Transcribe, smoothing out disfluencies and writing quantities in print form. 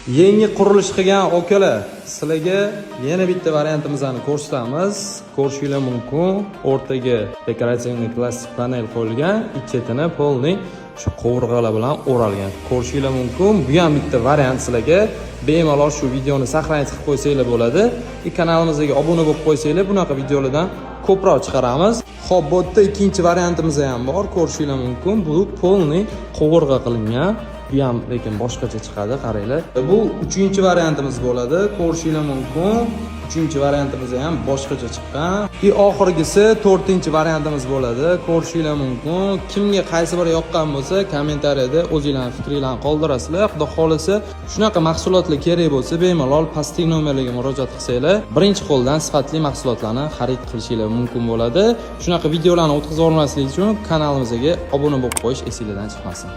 Yangi qurilish qilgan okalar, sizlarga yana bitta variantimizni ko'rsatamiz. Ko'rishinglar mumkin. O'rtaga dekoratsion plastik panel qo'yilgan, ikki polni shu qovurg'alar bilan o'ralgan. Ko'rishinglar mumkin. Bu ham bitta variant sizlarga. Bemalol shu videoni saqlanib qilib qo'ysanglar bo'ladi. Kanalimizga obuna bo'lib qo'ysanglar, bunaqa videolardan ko'proq chiqaramiz. Xo'p, bu yerda ikkinchi variantimiz ham bor. Ko'rishinglar mumkin. Bu polni qovurg'a qilingan. Bu ham lekin boshqacha chiqadi, qaranglar. Bu uchinchi variantimiz bo'ladi. Ko'rishinglar mumkin. Uchinchi variantimiz ham boshqacha chiqqan. Oxirgisi to'rtinchi variantimiz bo'ladi. Ko'rishinglar mumkin. Kimga qaysi biri yoqqan bo'lsa, kommentariyada o'zingizlarning fikringizni qoldirasizlar. Xudo xolisa, shunaqa mahsulotlar kerak bo'lsa, bemalol pastki nomerlarga murojaat qilsanglar, birinchi qo'ldan sifatli mahsulotlarni xarid qilishinglar mumkin bo'ladi. Shunaqa videolarni o'tkazib olmaslik uchun kanalimizga obuna bo'lib qo'yish esingizdan chiqmasin.